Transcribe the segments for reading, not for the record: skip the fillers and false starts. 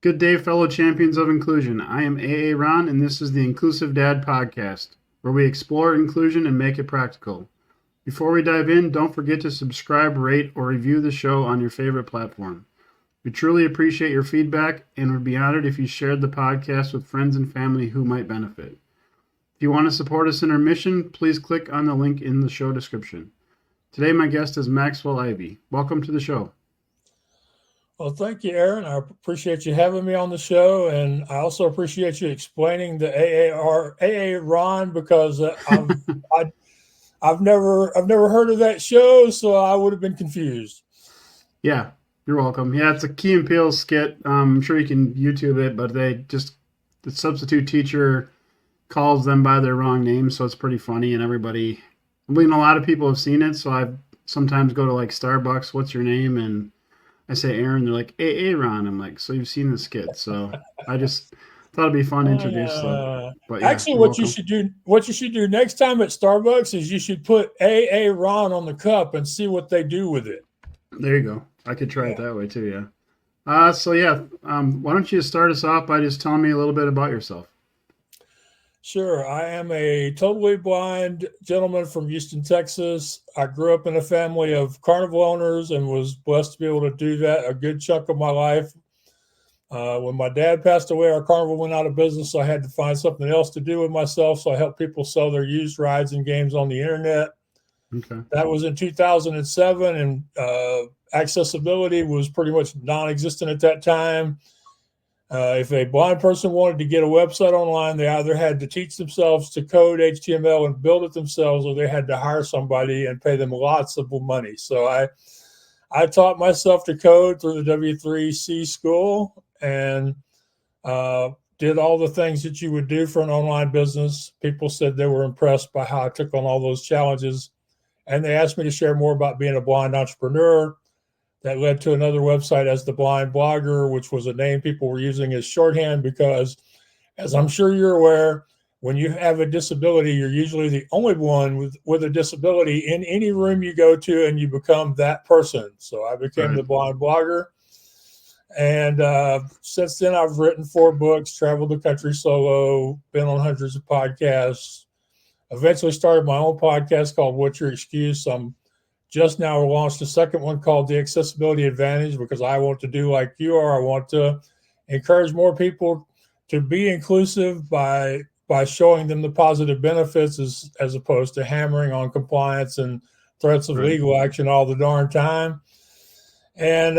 Good day, fellow champions of inclusion. I am AA Ron, and this is the Inclusive Dad Podcast, where we explore inclusion and make it practical. Before we dive in, don't forget to subscribe, rate, or review the show on your favorite platform. We truly appreciate your feedback and would be honored if you shared the podcast with friends and family who might benefit. If you want to support us in our mission, please click on the link in the show description. Today, my guest is Maxwell Ivey. Welcome to the show. Well, thank you, Aaron. I appreciate you having me on the show, and I also appreciate you explaining the AA Ron because I've never heard of that show, so I would have been confused. Yeah, you're welcome. Yeah, it's a Key and Peele skit. I'm sure you can YouTube it, but the substitute teacher calls them by their wrong name, so it's pretty funny, and everybody, I mean, a lot of people have seen it, so I sometimes go to like Starbucks, what's your name? And I say Aaron, they're like, hey, Ron. I'm like, so you've seen the skit. So I just thought it'd be fun to introduce them. But yeah, actually, what you should do next time at Starbucks is you should put AA Ron on the cup and see what they do with it. There you go. I could try it that way too, yeah. Why don't you start us off by just telling me a little bit about yourself? Sure. I am a totally blind gentleman from Houston, Texas. I grew up in a family of carnival owners and was blessed to be able to do that a good chunk of my life. When my dad passed away, our carnival went out of business, so I had to find something else to do with myself. So I helped people sell their used rides and games on the internet. Okay. That was in 2007, and accessibility was pretty much non-existent at that time. If a blind person wanted to get a website online, they either had to teach themselves to code HTML and build it themselves, or they had to hire somebody and pay them lots of money. So I taught myself to code through the W3C school and did all the things that you would do for an online business. People said they were impressed by how I took on all those challenges, and they asked me to share more about being a blind entrepreneur. That led to another website as the Blind Blogger, which was a name people were using as shorthand because, as I'm sure you're aware, when you have a disability, you're usually the only one with a disability in any room you go to, and you become that person. So I became the Blind Blogger. And since then, I've written 4 books, traveled the country solo, been on hundreds of podcasts, eventually started my own podcast called What's Your Excuse? I'm just now launched a second one called The Accessibility Advantage because I want to do like you are. I want to encourage more people to be inclusive by showing them the positive benefits as opposed to hammering on compliance and threats of legal action all the darn time. And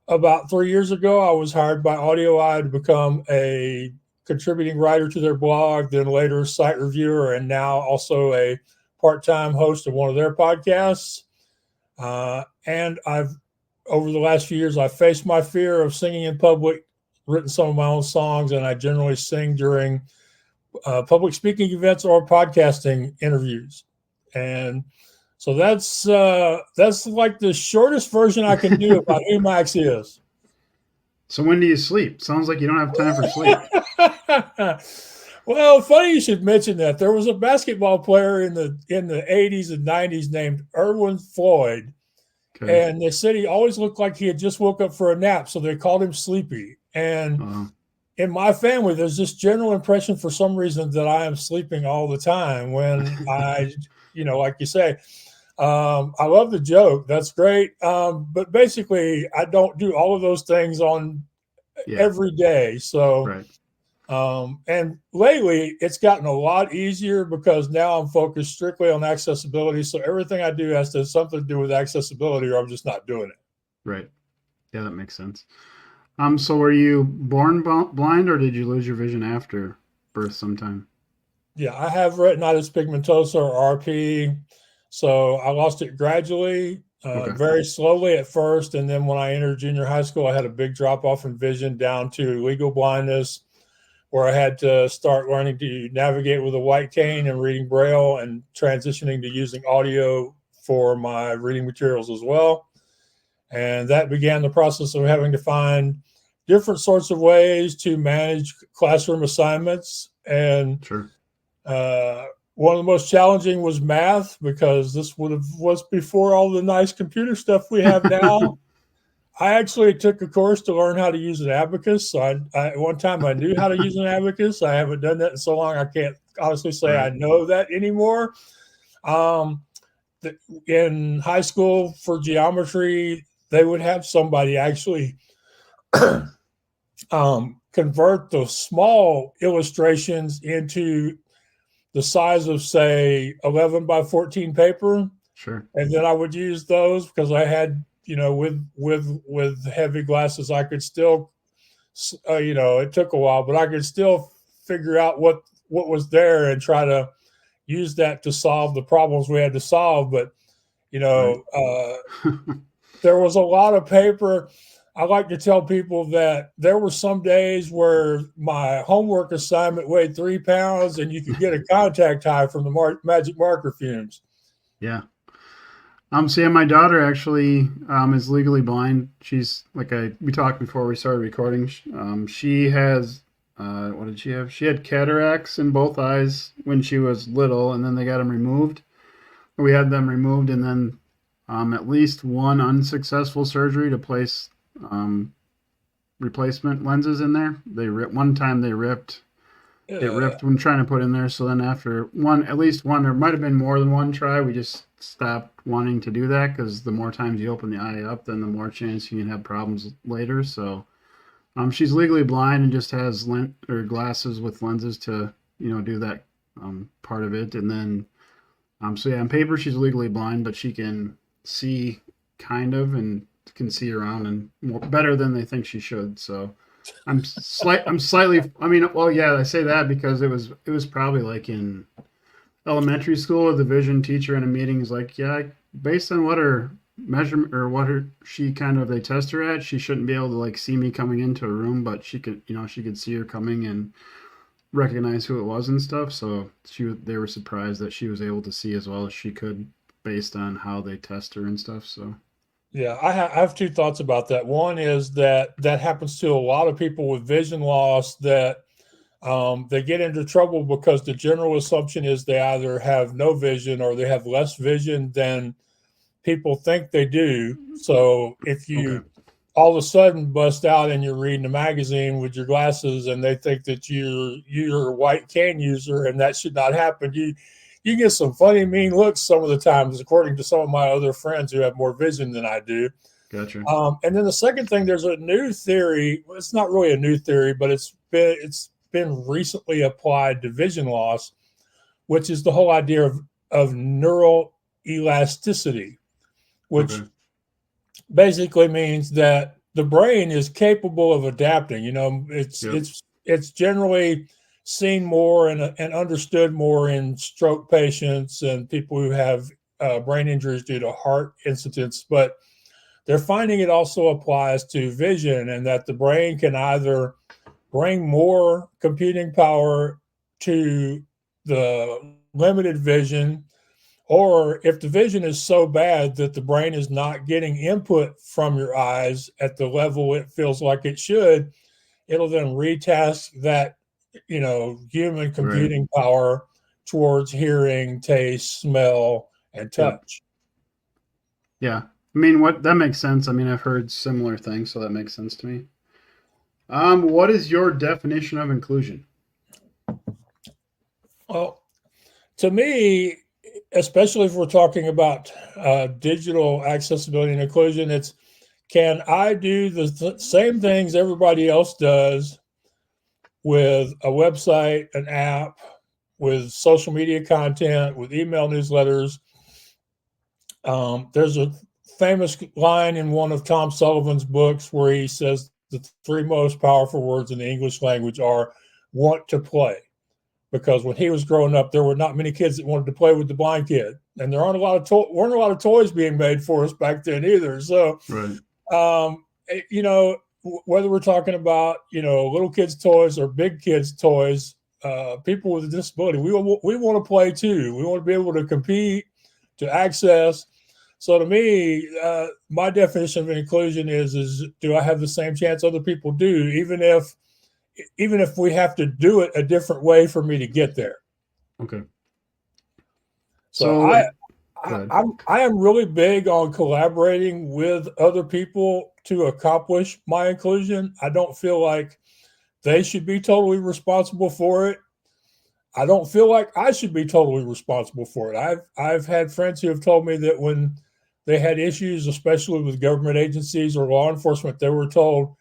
about 3 years ago, I was hired by AudioEye to become a contributing writer to their blog, then later site reviewer, and now also a part-time host of one of their podcasts. And over the last few years, I've faced my fear of singing in public, written some of my own songs, and I generally sing during public speaking events or podcasting interviews. And so that's like the shortest version I can do about who Max is. So when do you sleep? Sounds like you don't have time for sleep. Well, funny you should mention that. There was a basketball player in the 80s and 90s named Erwin Floyd, and they said he always looked like he had just woke up for a nap, so they called him Sleepy. And in my family, there's this general impression for some reason that I am sleeping all the time when I, like you say, I love the joke. That's great. But basically, I don't do all of those things on every day. So. And lately, it's gotten a lot easier because now I'm focused strictly on accessibility. So everything I do has to have something to do with accessibility, or I'm just not doing it. Right. Yeah, that makes sense. So were you born blind, or did you lose your vision after birth sometime? Yeah, I have retinitis pigmentosa, or RP. So I lost it gradually, very slowly at first. And then when I entered junior high school, I had a big drop off in vision down to legal blindness, where I had to start learning to navigate with a white cane and reading Braille and transitioning to using audio for my reading materials as well. And that began the process of having to find different sorts of ways to manage classroom assignments. And one of the most challenging was math, because this was before all the nice computer stuff we have now. I actually took a course to learn how to use an abacus. So one time I knew how to use an abacus. I haven't done that in so long. I can't honestly say I know that anymore. Um, in high school for geometry, they would have somebody actually convert the small illustrations into the size of, say, 11 by 14 paper. Sure. And then I would use those because I had, with heavy glasses, I could still, it took a while, but I could still figure out what was there and try to use that to solve the problems we had to solve. But, there was a lot of paper. I like to tell people that there were some days where my homework assignment weighed 3 pounds and you could get a contact high from the magic marker fumes. Yeah. So yeah, my daughter actually is legally blind. She's we talked before we started recording. She has what did she have? She had cataracts in both eyes when she was little, and then they got them removed. We had them removed, and then at least one unsuccessful surgery to place replacement lenses in there. One time they ripped. It ripped when trying to put in there. So then after at least one, there might have been more than one try. We just stopped wanting to do that because the more times you open the eye up, then the more chance you can have problems later. So she's legally blind and just has glasses with lenses to do that part of it. And then so yeah, on paper she's legally blind, but she can see kind of and can see around and better than they think she should. So I'm slightly. I mean, well, yeah, I say that because it was probably like in elementary school, the vision teacher in a meeting is like, yeah, based on what her measurement or they test her at, she shouldn't be able to see me coming into a room, but she could see her coming and recognize who it was and stuff. So they were surprised that she was able to see as well as she could based on how they test her and stuff. So. Yeah, I have two thoughts about that. One is that happens to a lot of people with vision loss, that they get into trouble because the general assumption is they either have no vision or they have less vision than people think they do. So if you all of a sudden bust out and you're reading a magazine with your glasses and they think that you're a white cane user and that should not happen, you get some funny, mean looks some of the times, according to some of my other friends who have more vision than I do. Gotcha. And then the second thing, there's a new theory. Well, it's not really a new theory, but it's been recently applied to vision loss, which is the whole idea of neural elasticity, which basically means that the brain is capable of adapting. It's generally seen more and understood more in stroke patients and people who have brain injuries due to heart incidents, but they're finding it also applies to vision, and that the brain can either bring more computing power to the limited vision, or if the vision is so bad that the brain is not getting input from your eyes at the level it feels like it should, it'll then retask that human computing power towards hearing, taste, smell, and touch. Yeah. I mean, that makes sense. I mean, I've heard similar things, so that makes sense to me. What is your definition of inclusion? Well, to me, especially if we're talking about digital accessibility and inclusion, it's, can I do the same things everybody else does with a website, an app, with social media content, with email newsletters? There's a famous line in one of Tom Sullivan's books where he says the 3 most powerful words in the English language are want to play. Because when he was growing up, there were not many kids that wanted to play with the blind kid, and there weren't a lot of toys being made for us back then either. So, whether we're talking about little kids' toys or big kids' toys, people with a disability, we want to play too. We want to be able to compete, to access. So to me, my definition of inclusion is do I have the same chance other people do, even if we have to do it a different way for me to get there? Okay. So I am really big on collaborating with other people to accomplish my inclusion. I don't feel like they should be totally responsible for it. I don't feel like I should be totally responsible for it. I've had friends who have told me that when they had issues, especially with government agencies or law enforcement, they were told,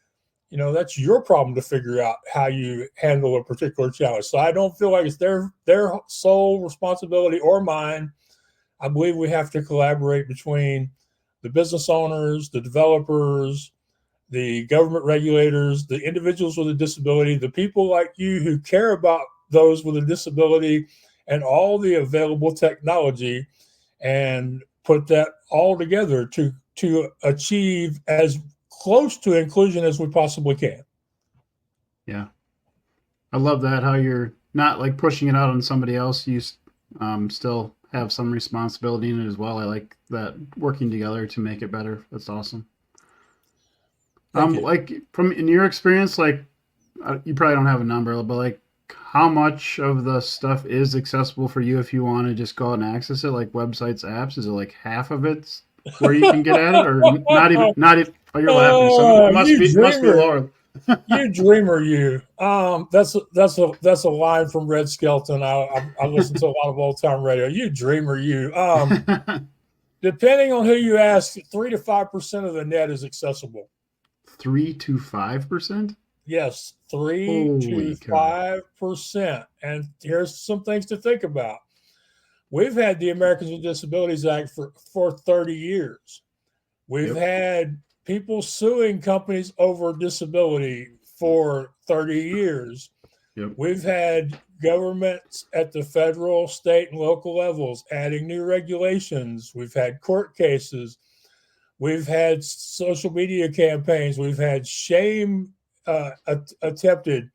that's your problem to figure out how you handle a particular challenge. So I don't feel like it's their sole responsibility or mine. I believe we have to collaborate between the business owners, the developers, the government regulators, the individuals with a disability, the people like you who care about those with a disability, and all the available technology, and put that all together to achieve as close to inclusion as we possibly can. Yeah. I love that, how you're not like pushing it out on somebody else. You still have some responsibility in it as well. I like that, working together to make it better. That's awesome. Like from in your experience, like you probably don't have a number, but like how much of the stuff is accessible for you if you want to just go out and access it, like websites, apps? Is it like half of it where you can get at it, or not even? Not even. Oh, you're laughing. So it must be lower. You dreamer, you. That's a line from Red Skelton. I listen to a lot of old time radio. You dreamer, you. Depending on who you ask, 3 to 5% of the net is accessible. 3 to 5%? Yes, 3 to 5%. And here's some things to think about. We've had the Americans with Disabilities Act for 30 years. We've had people suing companies over disability for 30 years. Yep. We've had governments at the federal, state, and local levels adding new regulations. We've had court cases. We've had social media campaigns. We've had shame attempted.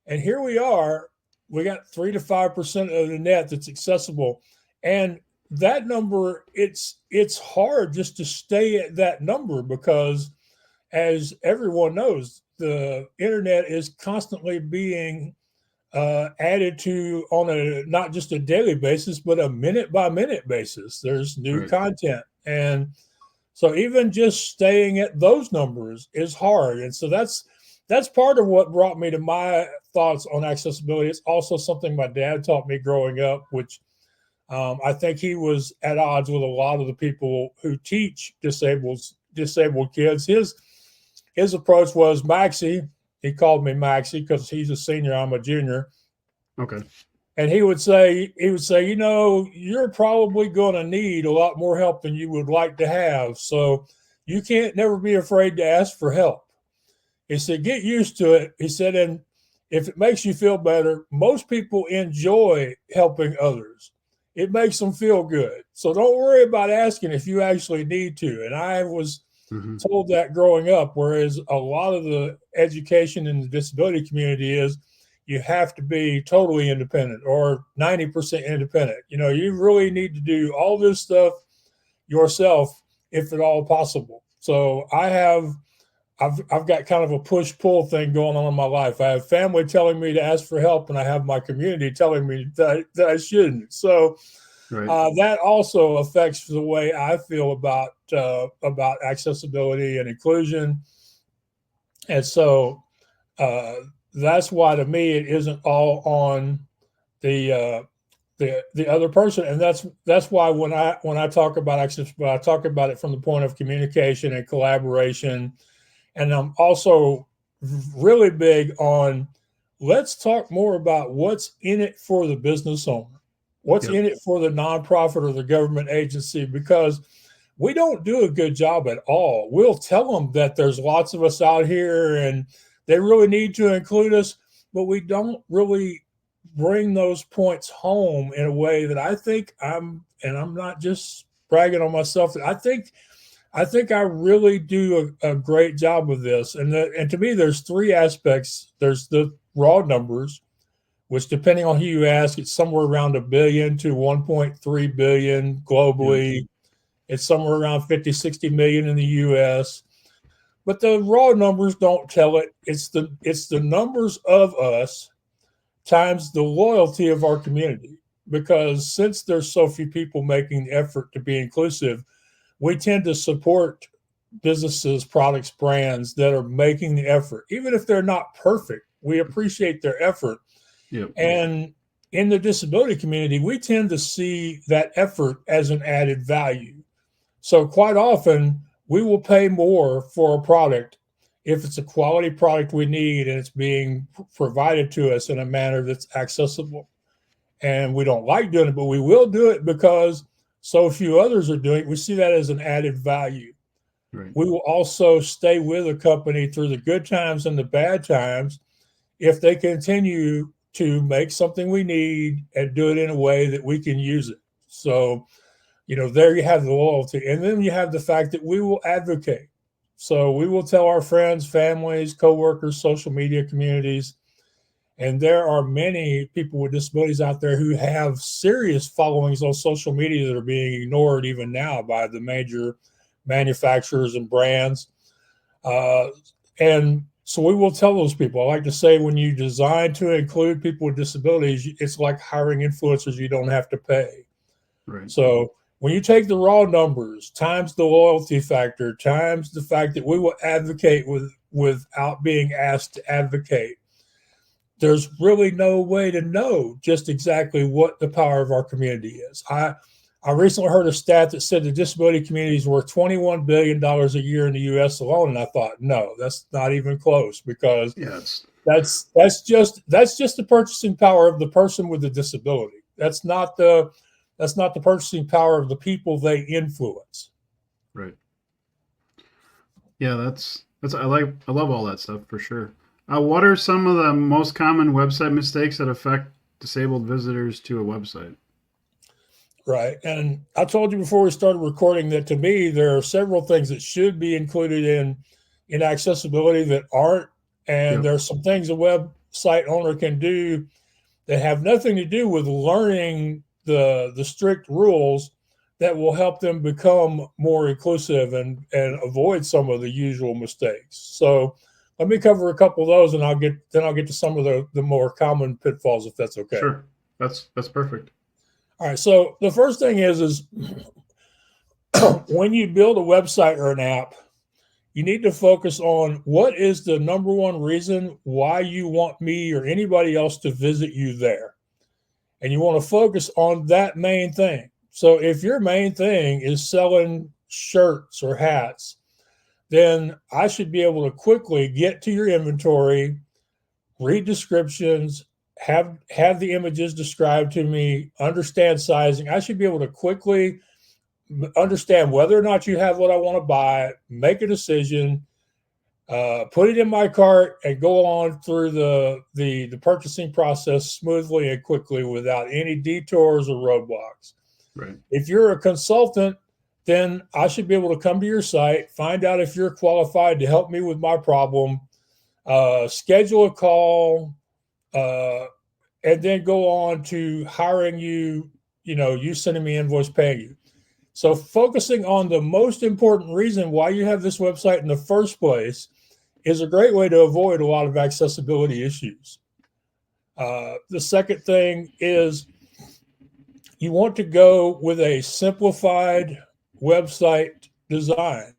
And here we are. We got 3 to 5% of the net that's accessible. And that number, it's hard just to stay at that number because, as everyone knows, the internet is constantly being added to on a not just a daily basis, but a minute by minute basis. There's new content. And so even just staying at those numbers is hard. And so that's part of what brought me to my thoughts on accessibility. It's also something my dad taught me growing up, which I think he was at odds with a lot of the people who teach disabled kids. His approach was Maxie. He called me Maxie because he's a senior, I'm a junior. Okay. And he would say, you're probably going to need a lot more help than you would like to have. So you can't never be afraid to ask for help. He said, get used to it. He said, and if it makes you feel better, most people enjoy helping others. It makes them feel good. So don't worry about asking if you actually need to. And I was told that growing up, whereas a lot of the education in the disability community is you have to be totally independent or 90% independent. You really need to do all this stuff yourself if at all possible. So I've got kind of a push-pull thing going on in my life. I have family telling me to ask for help, and I have my community telling me that I shouldn't. So that also affects the way I feel about accessibility and inclusion. And so that's why, to me, it isn't all on the other person. And that's why when I talk about accessibility, I talk about it from the point of communication and collaboration. And I'm also really big on, let's talk more about what's in it for the business owner, what's in it for the nonprofit or the government agency, because we don't do a good job at all. We'll tell them that there's lots of us out here and they really need to include us, but we don't really bring those points home in a way that I think I'm not just bragging on myself, that I think I really do a great job with this. And to me, there's three aspects. There's the raw numbers, which, depending on who you ask, it's somewhere around 1 billion to 1.3 billion globally. Mm-hmm. It's somewhere around 50, 60 million in the U.S. But the raw numbers don't tell it. It's the numbers of us times the loyalty of our community. because since there's so few people making the effort to be inclusive, we tend to support businesses, products, brands that are making the effort. Even if they're not perfect, we appreciate their effort. Yep. And in the disability community, we tend to see that effort as an added value. So quite often, we will pay more for a product if it's a quality product we need and it's being provided to us in a manner that's accessible. And we don't like doing it, but we will do it because so few others are doing it. We see that as an added value. Right. We will also stay with a company through the good times and the bad times if they continue to make something we need and do it in a way that we can use it. So, there you have the loyalty. And then you have the fact that we will advocate. So we will tell our friends, families, coworkers, social media communities. And there are many people with disabilities out there who have serious followings on social media that are being ignored even now by the major manufacturers and brands. And so we will tell those people. I like to say when you design to include people with disabilities, it's like hiring influencers you don't have to pay. Right. So when you take the raw numbers times the loyalty factor times the fact that we will advocate without being asked to advocate, there's really no way to know just exactly what the power of our community is. I recently heard a stat that said the disability community is worth $21 billion a year in the U.S. alone, and I thought, no, that's not even close, because that's just the purchasing power of the person with the disability. That's not the purchasing power of the people they influence. Right. Yeah, I love all that stuff for sure. What are some of the most common website mistakes that affect disabled visitors to a website? Right. And I told you before we started recording that to me, there are several things that should be included in accessibility that aren't. And there are some things a website owner can do that have nothing to do with learning the strict rules that will help them become more inclusive and avoid some of the usual mistakes. So let me cover a couple of those, and I'll get to some of the more common pitfalls, if that's okay. Sure. That's perfect. All right. So the first thing is when you build a website or an app, you need to focus on what is the number one reason why you want me or anybody else to visit you there. And you want to focus on that main thing. So if your main thing is selling shirts or hats, then I should be able to quickly get to your inventory, read descriptions, have the images described to me, understand sizing. I should be able to quickly understand whether or not you have what I want to buy, make a decision, put it in my cart, and go on through the purchasing process smoothly and quickly without any detours or roadblocks. Right. If you're a consultant, then I should be able to come to your site, find out if you're qualified to help me with my problem, schedule a call, and then go on to hiring you, you sending me invoice, paying you. So focusing on the most important reason why you have this website in the first place is a great way to avoid a lot of accessibility issues. The second thing is you want to go with a simplified website design.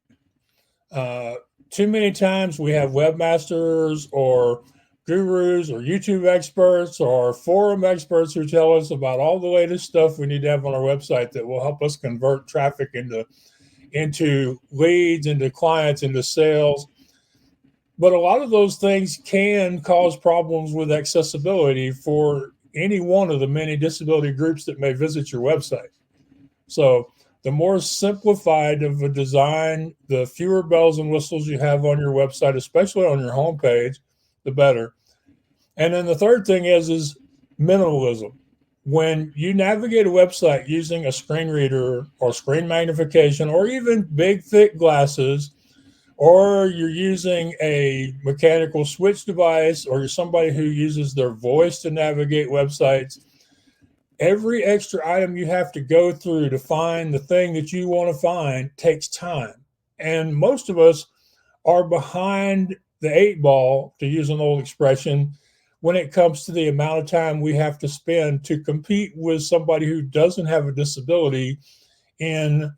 Too many times we have webmasters or gurus or YouTube experts or forum experts who tell us about all the latest stuff we need to have on our website that will help us convert traffic into leads, into clients, into sales. But a lot of those things can cause problems with accessibility for any one of the many disability groups that may visit your website. So the more simplified of a design, the fewer bells and whistles you have on your website, especially on your homepage, the better. And then the third thing is minimalism. When you navigate a website using a screen reader or screen magnification or even big, thick glasses, or you're using a mechanical switch device, or you're somebody who uses their voice to navigate websites, every extra item you have to go through to find the thing that you want to find takes time. And most of us are behind the eight ball, to use an old expression, when it comes to the amount of time we have to spend to compete with somebody who doesn't have a disability in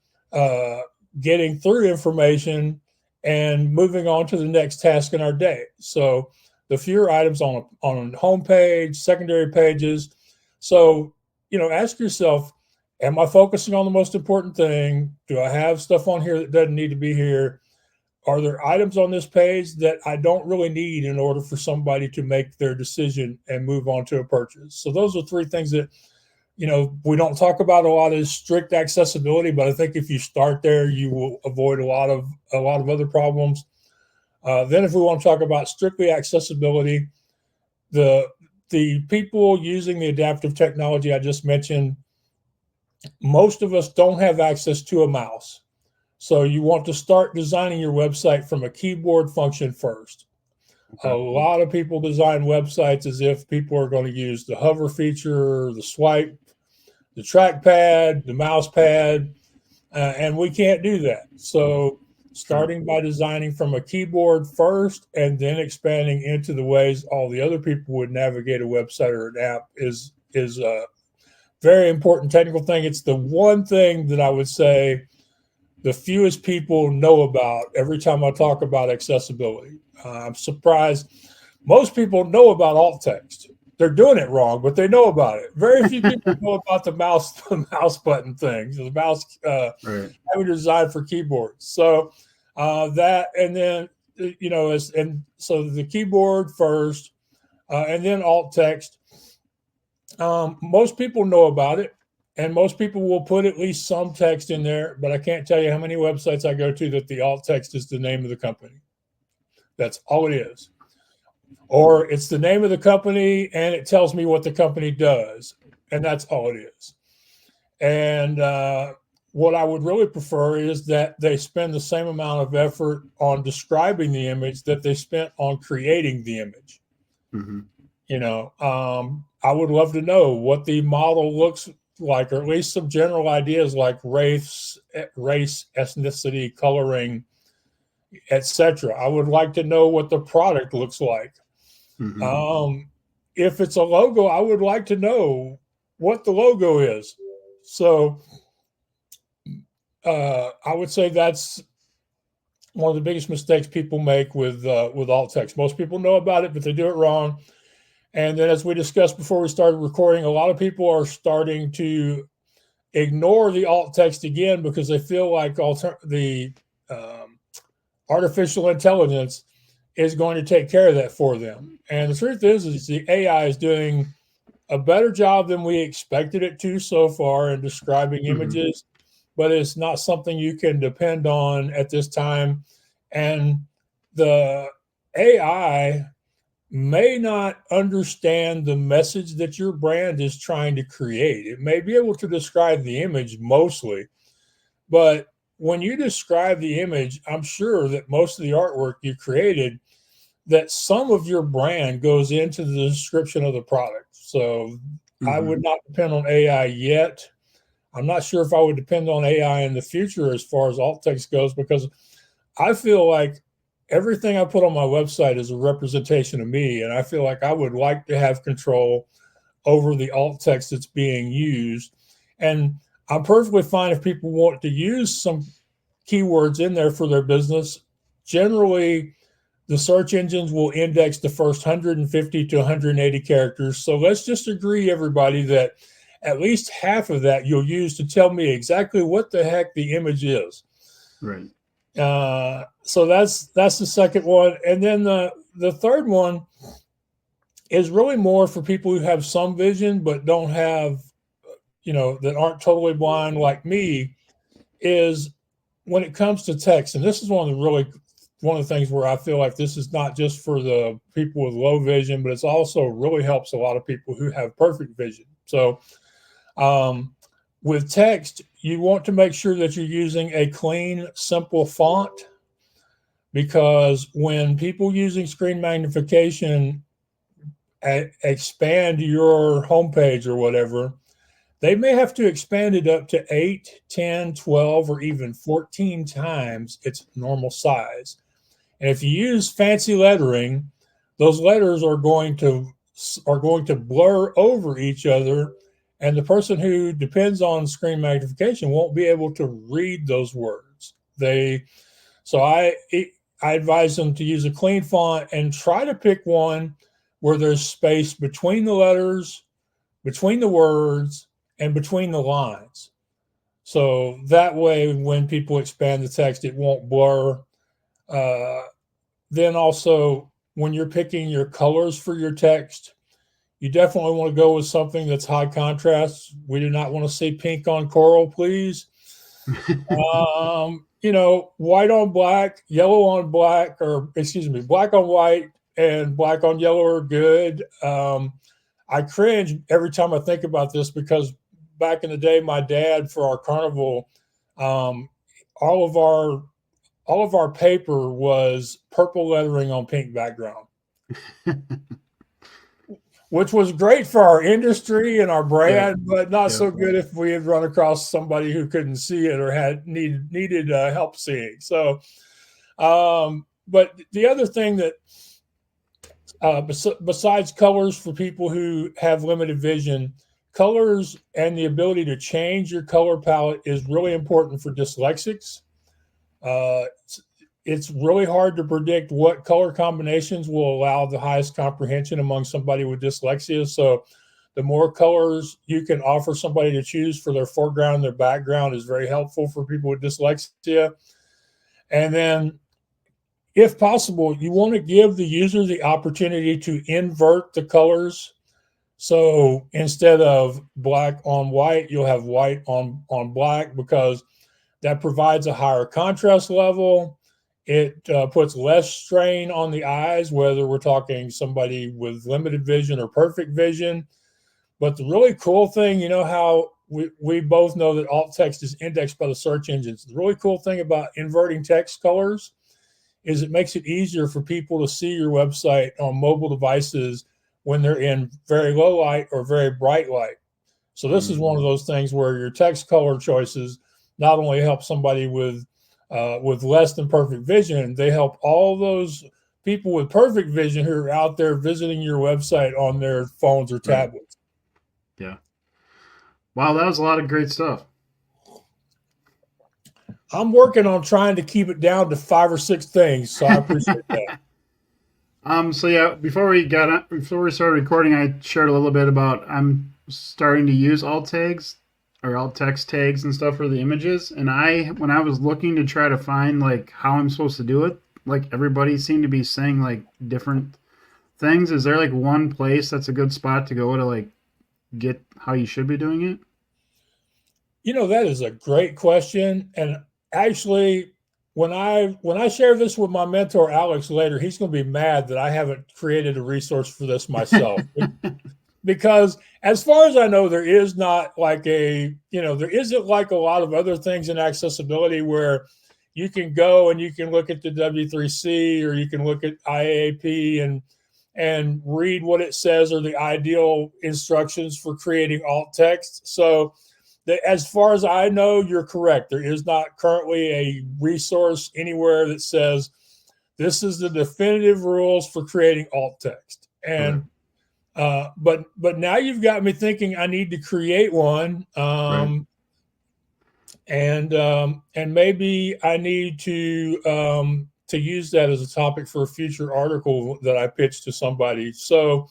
getting through information and moving on to the next task in our day. So the fewer items on home page, secondary pages. So, ask yourself, am I focusing on the most important thing? Do I have stuff on here that doesn't need to be here? Are there items on this page that I don't really need in order for somebody to make their decision and move on to a purchase? So those are three things that, we don't talk about a lot is strict accessibility, but I think if you start there, you will avoid a lot of other problems. Then if we want to talk about strictly accessibility, the people using the adaptive technology I just mentioned, most of us don't have access to a mouse. So you want to start designing your website from a keyboard function first. Okay. A lot of people design websites as if people are going to use the hover feature, the swipe, the trackpad, the mouse pad, and we can't do that. So starting by designing from a keyboard first and then expanding into the ways all the other people would navigate a website or an app is a very important technical thing. It's the one thing that I would say the fewest people know about every time I talk about accessibility. I'm surprised. Most people know about alt text. They're doing it wrong, but they know about it. Very few people know about the mouse button thing, the mouse having designed for keyboards. So that, and then, so the keyboard first, and then alt text. Most people know about it. And most people will put at least some text in there, but I can't tell you how many websites I go to that the alt text is the name of the company. That's all it is. Or it's the name of the company and it tells me what the company does. And that's all it is. And what I would really prefer is that they spend the same amount of effort on describing the image that they spent on creating the image. Mm-hmm. I would love to know what the model looks like, or at least some general ideas like race, ethnicity, coloring, etc. I would like to know what the product looks like. Mm-hmm. If it's a logo, I would like to know what the logo is. So I would say that's one of the biggest mistakes people make with alt text. Most people know about it, but they do it wrong. And then, as we discussed before we started recording, a lot of people are starting to ignore the alt text again because they feel like the artificial intelligence is going to take care of that for them. And the truth is the AI is doing a better job than we expected it to so far in describing images, but it's not something you can depend on at this time. And the AI may not understand the message that your brand is trying to create. It may be able to describe the image mostly, but when you describe the image, I'm sure that most of the artwork you created, that some of your brand goes into the description of the product. So I would not depend on AI yet. I'm not sure if I would depend on AI in the future as far as alt text goes, because I feel like everything I put on my website is a representation of me. And I feel like I would like to have control over the alt text that's being used. And I'm perfectly fine if people want to use some keywords in there for their business. Generally, the search engines will index the first 150 to 180 characters. So let's just agree, everybody, that at least half of that you'll use to tell me exactly what the heck the image is. Right. So that's the second one. And then the third one is really more for people who have some vision but don't have, that aren't totally blind like me, is when it comes to text. And this is one of the things where I feel like this is not just for the people with low vision, but it's also really helps a lot of people who have perfect vision. So with text, you want to make sure that you're using a clean, simple font, because when people using screen magnification expand your homepage or whatever, they may have to expand it up to 8, 10, 12, or even 14 times its normal size. And if you use fancy lettering, those letters are going to are going to blur over each other, and the person who depends on screen magnification won't be able to read those words. So I advise them to use a clean font and try to pick one where there's space between the letters, between the words, and between the lines. So that way, when people expand the text, it won't blur. Then also, when you're picking your colors for your text, you definitely want to go with something that's high contrast. We do not want to see pink on coral, please. White on black, yellow on black, or excuse me, black on white and black on yellow are good. I cringe every time I think about this because back in the day, my dad, for our carnival, all of our paper was purple lettering on pink background, which was great for our industry and our brand, but not so good if we had run across somebody who couldn't see it or had needed help seeing. So, but the other thing that besides colors for people who have limited vision, colors and the ability to change your color palette is really important for dyslexics. It's really hard to predict what color combinations will allow the highest comprehension among somebody with dyslexia. So the more colors you can offer somebody to choose for their foreground and their background is very helpful for people with dyslexia. And then, if possible, you want to give the user the opportunity to invert the colors. So instead of black on white, you'll have white on black, because that provides a higher contrast level. It puts less strain on the eyes, whether we're talking somebody with limited vision or perfect vision. But the really cool thing, you know how we both know that alt text is indexed by the search engines. The really cool thing about inverting text colors is it makes it easier for people to see your website on mobile devices when they're in very low light or very bright light. So this is one of those things where your text color choices not only help somebody with less than perfect vision, they help all those people with perfect vision who are out there visiting your website on their phones or tablets. Yeah. Wow, that was a lot of great stuff. I'm working on trying to keep it down to 5 or 6 things, so I appreciate that. So yeah, before we started recording, I shared a little bit about I'm starting to use alt tags or alt text tags and stuff for the images. And when I was looking to try to find like how I'm supposed to do it, like everybody seemed to be saying like different things. Is there like one place that's a good spot to go to like get how you should be doing it? You know, that is a great question. And actually, when I share this with my mentor Alex later, he's going to be mad that I haven't created a resource for this myself. Because as far as I know, there is not like there isn't like a lot of other things in accessibility where you can go and you can look at the W3C or you can look at IAAP and read what it says or the ideal instructions for creating alt text. So as far as I know, you're correct. There is not currently a resource anywhere that says this is the definitive rules for creating alt text. And but now you've got me thinking I need to create one, and maybe I need to use that as a topic for a future article that I pitch to somebody. So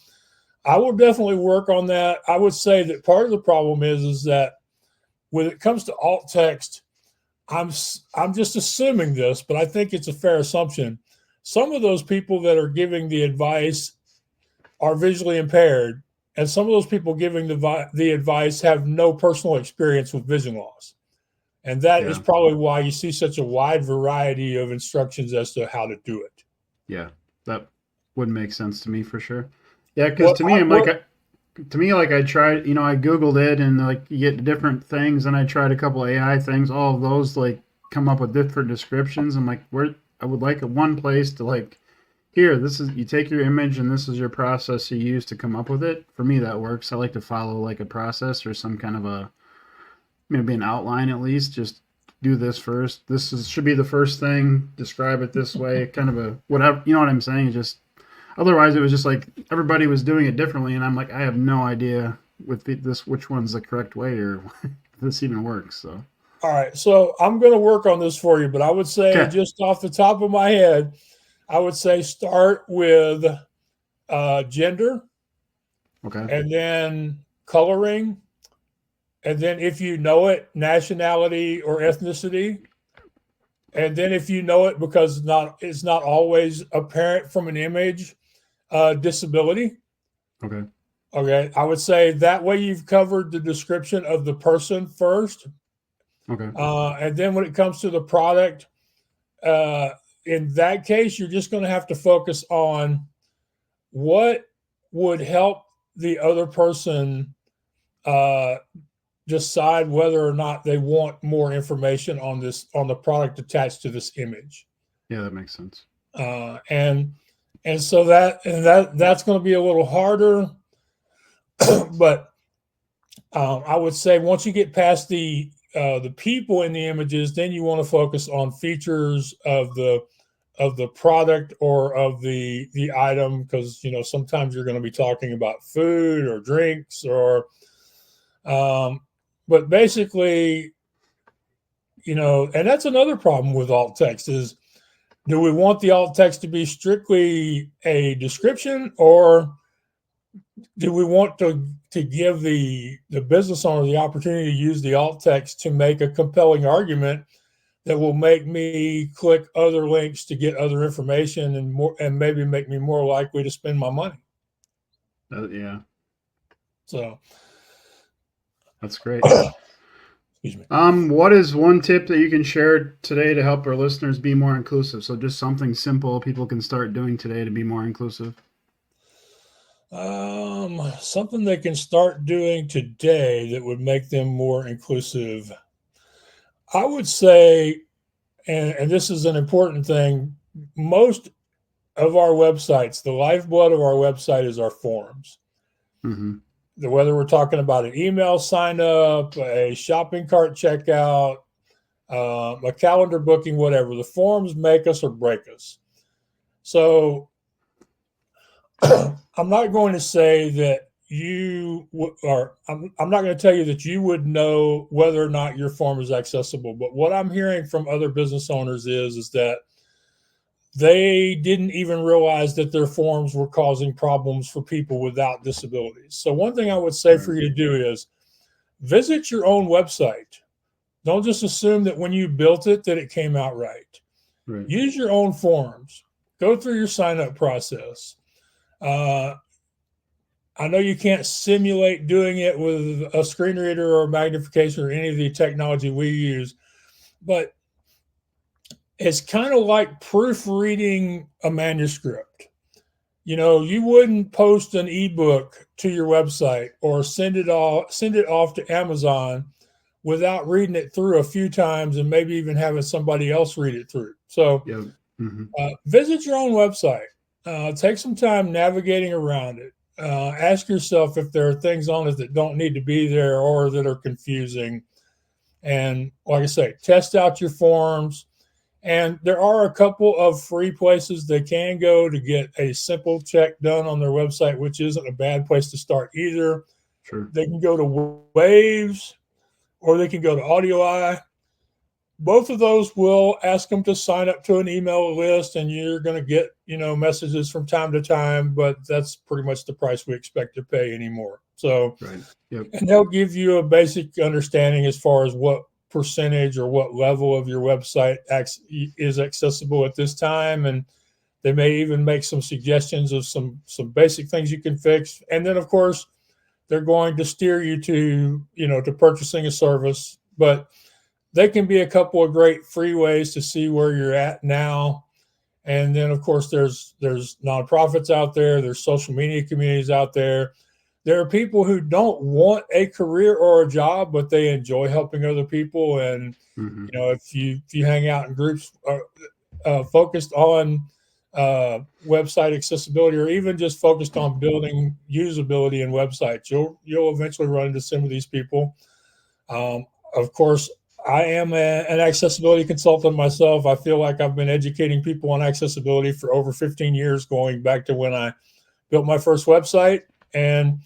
I will definitely work on that. I would say that part of the problem is that when it comes to alt text, I'm just assuming this, but I think it's a fair assumption. Some of those people that are giving the advice are visually impaired, and some of those people giving the advice have no personal experience with vision loss. And that is probably why you see such a wide variety of instructions as to how to do it. Yeah, that would make sense to me for sure. Yeah, because to me, I tried, I Googled it and like you get different things, and I tried a couple AI things. All of those like come up with different descriptions. I'm like, I would like one place to like, here, you take your image and this is your process you use to come up with it. For me, that works. I like to follow like a process or some kind of maybe an outline at least. Just do this first. Should be the first thing. Describe it this way. Kind of a whatever. You know what I'm saying? Otherwise, it was just like everybody was doing it differently, and I'm like, I have no idea with this which one's the correct way or if this even works. So, All right, so I'm going to work on this for you, but I would say okay, just off the top of my head, I would say start with gender, okay, and then coloring, and then if you know it, nationality or ethnicity, and then if you know it because it's not always apparent from an image, disability. okay, Okay, I would say that way you've covered the description of the person first, okay, and then when it comes to the product, uh, in that case, you're just going to have to focus on what would help the other person uh, decide whether or not they want more information on the product attached to this image. yeah, that makes sense. And so that's going to be a little harder, but I would say once you get past the people in the images, then you want to focus on features of the product or of the item, because sometimes you're going to be talking about food or drinks or but basically, and that's another problem with alt text is, do we want the alt text to be strictly a description, or do we want to give the business owner the opportunity to use the alt text to make a compelling argument that will make me click other links to get other information and maybe make me more likely to spend my money? Yeah, So that's great. excuse me. What is one tip that you can share today to help our listeners be more inclusive? So just something simple people can start doing today to be more inclusive. Something they can start doing today that would make them more inclusive. I would say, and this is an important thing, most of our websites, the lifeblood of our website is our forms. Mm-hmm. Whether we're talking about an email sign up, a shopping cart checkout, a calendar booking, whatever, the forms make us or break us. So I'm not going to say that I'm not going to tell you that you would know whether or not your form is accessible. But what I'm hearing from other business owners is that they didn't even realize that their forms were causing problems for people without disabilities. So one thing I would say for you to do is visit your own website. Don't just assume that when you built it that it came out right. Right. Use your own forms. Go through your sign up process. I know you can't simulate doing it with a screen reader or magnification or any of the technology we use, but it's kind of like proofreading a manuscript. You wouldn't post an ebook to your website or send it off to Amazon without reading it through a few times and maybe even having somebody else read it through. So Yeah. Mm-hmm. Visit your own website. Take some time navigating around it. Ask yourself if there are things on it that don't need to be there or that are confusing. And like I say, test out your forms. And there are a couple of free places they can go to get a simple check done on their website, which isn't a bad place to start either. Sure. They can go to Waves or they can go to AudioEye. Both of those will ask them to sign up to an email list, and you're going to get, messages from time to time, but that's pretty much the price we expect to pay anymore. So, Right. Yep. and they'll give you a basic understanding as far as what percentage or what level of your website is accessible at this time. And they may even make some suggestions of some basic things you can fix. And then, of course, they're going to steer you to purchasing a service, but they can be a couple of great free ways to see where you're at now. And then, of course, there's nonprofits out there. There's social media communities out there. There are people who don't want a career or a job, but they enjoy helping other people. And, Mm-hmm. if you hang out in groups focused on website accessibility, or even just focused on building usability in websites, you'll eventually run into some of these people. Of course, I am an accessibility consultant myself. I feel like I've been educating people on accessibility for over 15 years, going back to when I built my first website. And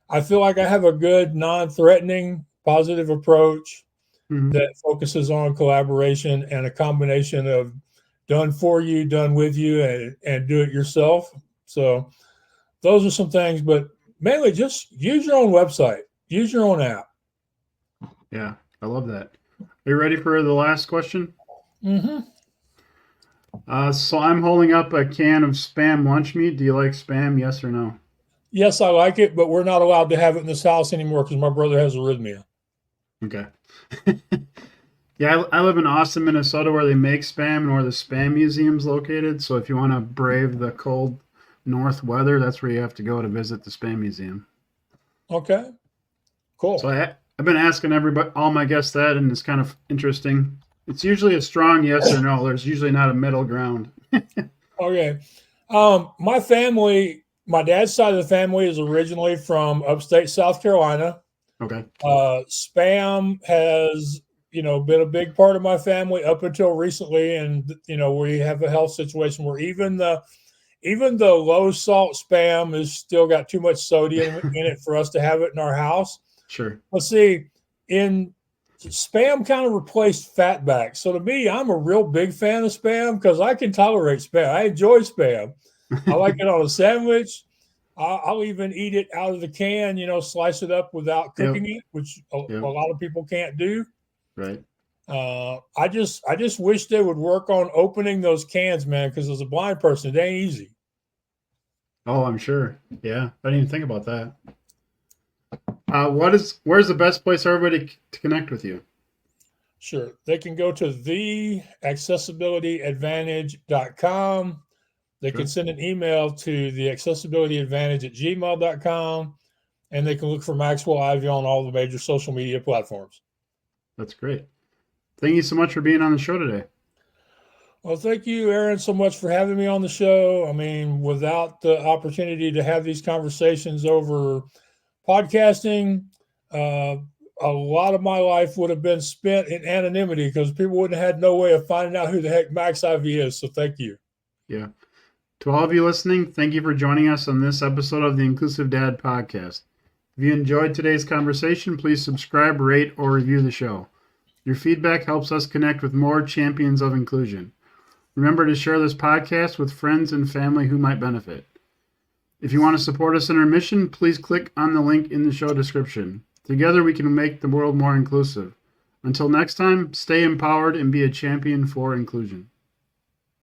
I feel like I have a good, non-threatening, positive approach that focuses on collaboration and a combination of done for you, done with you, and do it yourself. So those are some things, but mainly just use your own website, use your own app. Yeah, I love that. Are you ready for the last question? Mm-hmm. So I'm holding up a can of Spam lunch meat. Do you like Spam? Yes or no? Yes, I like it, but we're not allowed to have it in this house anymore because my brother has arrhythmia. Okay. Yeah, I live in Austin, Minnesota, where they make Spam and where the Spam Museum's located. So if you want to brave the cold north weather, that's where you have to go to visit the Spam Museum. Okay, cool. So I've been asking everybody, all my guests that, and it's kind of interesting. It's usually a strong yes or no. There's usually not a middle ground. Okay. My family, my dad's side of the family is originally from upstate South Carolina. Okay. Spam has, been a big part of my family up until recently. And, we have a health situation where even the low salt Spam has still got too much sodium in it for us to have it in our house. Sure. Let's see, Spam kind of replaced Fatback. So to me, I'm a real big fan of Spam because I can tolerate Spam. I enjoy Spam. I like it on a sandwich. I'll even eat it out of the can, slice it up without cooking it, which a lot of people can't do. Right. I just wish they would work on opening those cans, man, because as a blind person, it ain't easy. Oh, I'm sure. Yeah. I didn't even think about that. Where's the best place for everybody to connect with you? Sure. They can go to theaccessibilityadvantage.com. They can send an email to theaccessibilityadvantage@gmail.com, and they can look for Maxwell Ivey on all the major social media platforms. That's great. Thank you so much for being on the show today. Well, thank you, Aaron, so much for having me on the show. I mean, without the opportunity to have these conversations over podcasting, a lot of my life would have been spent in anonymity because people wouldn't have had no way of finding out who the heck Max Ivey is. So thank you. Yeah. To all of you listening, thank you for joining us on this episode of the Inclusive Dad Podcast. If you enjoyed today's conversation, please subscribe, rate, or review the show. Your feedback helps us connect with more champions of inclusion. Remember to share this podcast with friends and family who might benefit. If you want to support us in our mission, please click on the link in the show description. Together we can make the world more inclusive. Until next time, stay empowered and be a champion for inclusion.